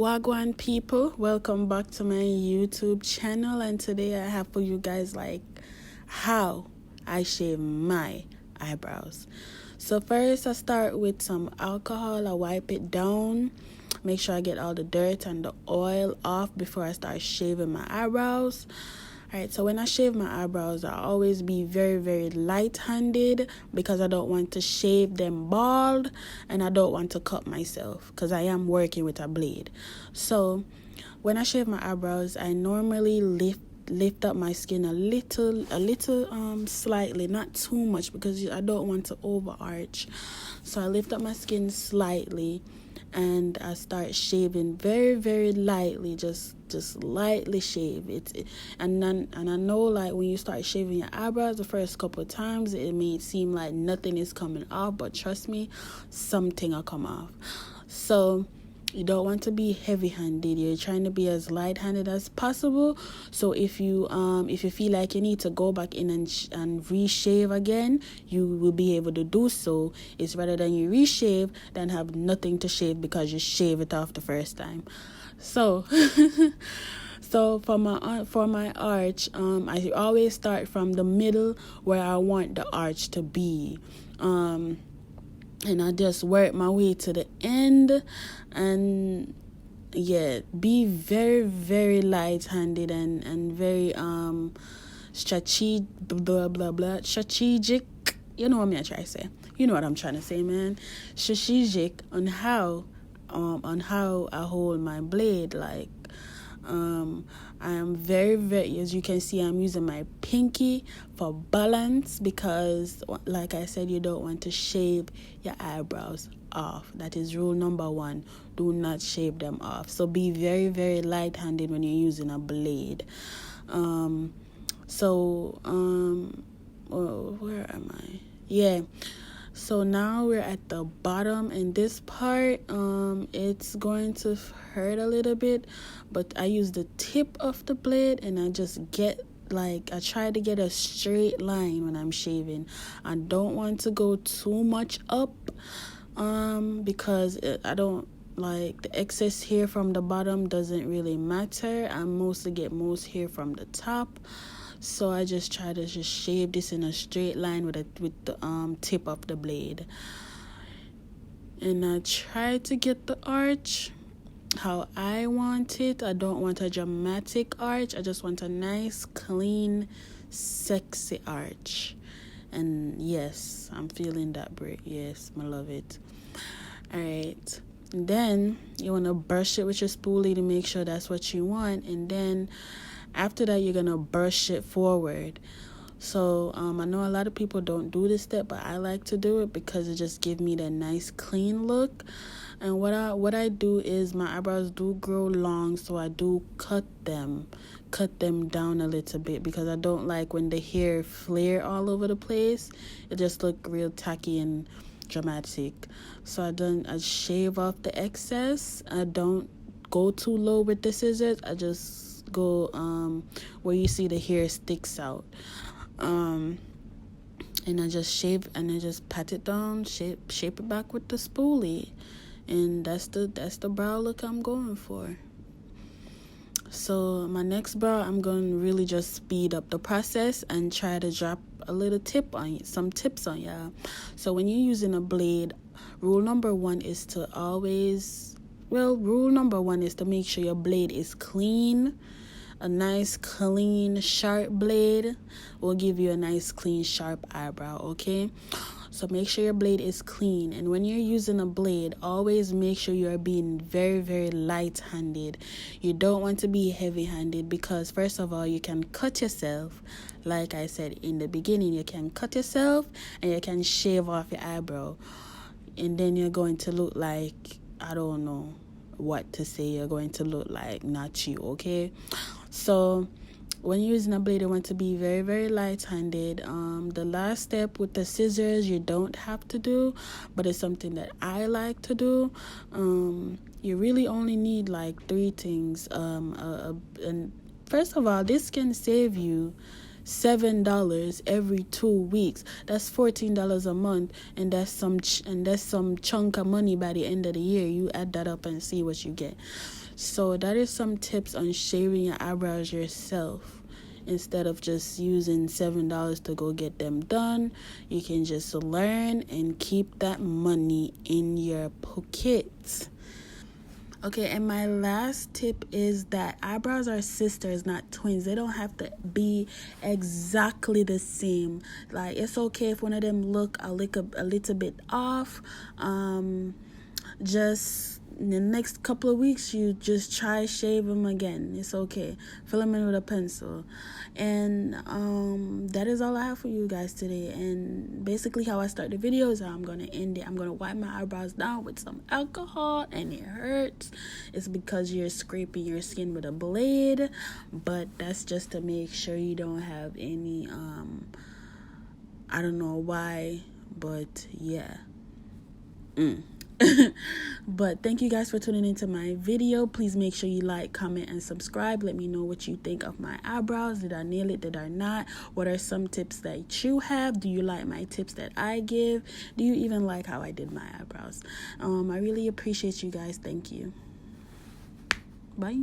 Wagwan people, welcome back to my YouTube channel, and today I have for you guys how I shave my eyebrows. So first I start with some alcohol. I wipe it down, make sure I get all the dirt and the oil off before I start shaving my eyebrows. Alright, so when I shave my eyebrows, I always be very, very light-handed because I don't want to shave them bald and I don't want to cut myself because I am working with a blade. So when I shave my eyebrows, I normally lift up my skin a little slightly, not too much because I don't want to overarch. So I lift up my skin slightly and I start shaving very, very lightly, just lightly shave it. And I know, like, when you start shaving your eyebrows the first couple of times, it may seem like nothing is coming off, but trust me, something will come off. So you don't want to be heavy-handed. You're trying to be as light-handed as possible. So if you feel like you need to go back in and reshave again, you will be able to do so. It's rather than you reshave than have nothing to shave because you shave it off the first time. So so for my arch, I always start from the middle where I want the arch to be. And I just work my way to the end, and yeah, be very, very light-handed and very strategic. You know what I'm trying to say. You know what I'm trying to say, man. Strategic on how I hold my blade. Like, I am very, very, as you can see, I'm using my pinky for balance because, like I said, you don't want to shave your eyebrows off. That is rule number 1. Do not shave them off. So be very, very light-handed when you're using a blade. Where am I? Yeah. So now we're at the bottom, and this part, it's going to hurt a little bit, but I use the tip of the blade and I just I try to get a straight line when I'm shaving. I don't want to go too much up, because I don't like the excess hair from the bottom doesn't really matter. I mostly get most hair from the top. So I just try to just shave this in a straight line with the tip of the blade. And I try to get the arch how I want it. I don't want a dramatic arch. I just want a nice, clean, sexy arch. And yes, I'm feeling that break. Yes, I love it. Alright. Then you want to brush it with your spoolie to make sure that's what you want. And then after that, you're going to brush it forward. So I know a lot of people don't do this step, but I like to do it because it just gives me that nice clean look. And what I do is my eyebrows do grow long, so I do cut them down a little bit because I don't like when the hair flare all over the place. It just look real tacky and dramatic. So I shave off the excess. I don't go too low with the scissors. I just go where you see the hair sticks out, and I just shave and I just pat it down, shape it back with the spoolie, and that's the brow look I'm going for. So my next brow, I'm going to really just speed up the process and try to drop a little some tips on y'all. So when you're using a blade, rule number 1 is to make sure your blade is clean. A nice, clean, sharp blade will give you a nice, clean, sharp eyebrow, okay? So make sure your blade is clean. And when you're using a blade, always make sure you're being very, very light-handed. You don't want to be heavy-handed because, first of all, you can cut yourself. Like I said in the beginning, you can cut yourself and you can shave off your eyebrow. And then you're going to look like, I don't know what to say, you're going to look like not you, okay? So when you're using a blade, you want to be very, very light-handed. The last step with the scissors, you don't have to do, but it's something that I like to do. You really only need like 3 things. And first of all, this can save you $7 every 2 weeks. That's $14 a month, and that's some chunk of money by the end of the year. You add that up and see what you get. So that is some tips on shaving your eyebrows yourself. Instead of just using $7 to go get them done, you can just learn and keep that money in your pocket. Okay, and my last tip is that eyebrows are sisters, not twins. They don't have to be exactly the same. Like, it's okay if one of them look a little bit off. Just in the next couple of weeks, you just try shave them again. It's okay. Fill them in with a pencil. And that is all I have for you guys today. And basically how I start the video is how I'm going to end it. I'm going to wipe my eyebrows down with some alcohol, and it hurts. It's because you're scraping your skin with a blade, but that's just to make sure you don't have any I don't know why, but yeah. But thank you guys for tuning into my video. Please make sure you like, comment, and subscribe. Let me know what you think of my eyebrows. Did I nail it? Did I not? What are some tips that you have? Do you like my tips that I give? Do you even like how I did my eyebrows? I really appreciate you guys. Thank you. Bye.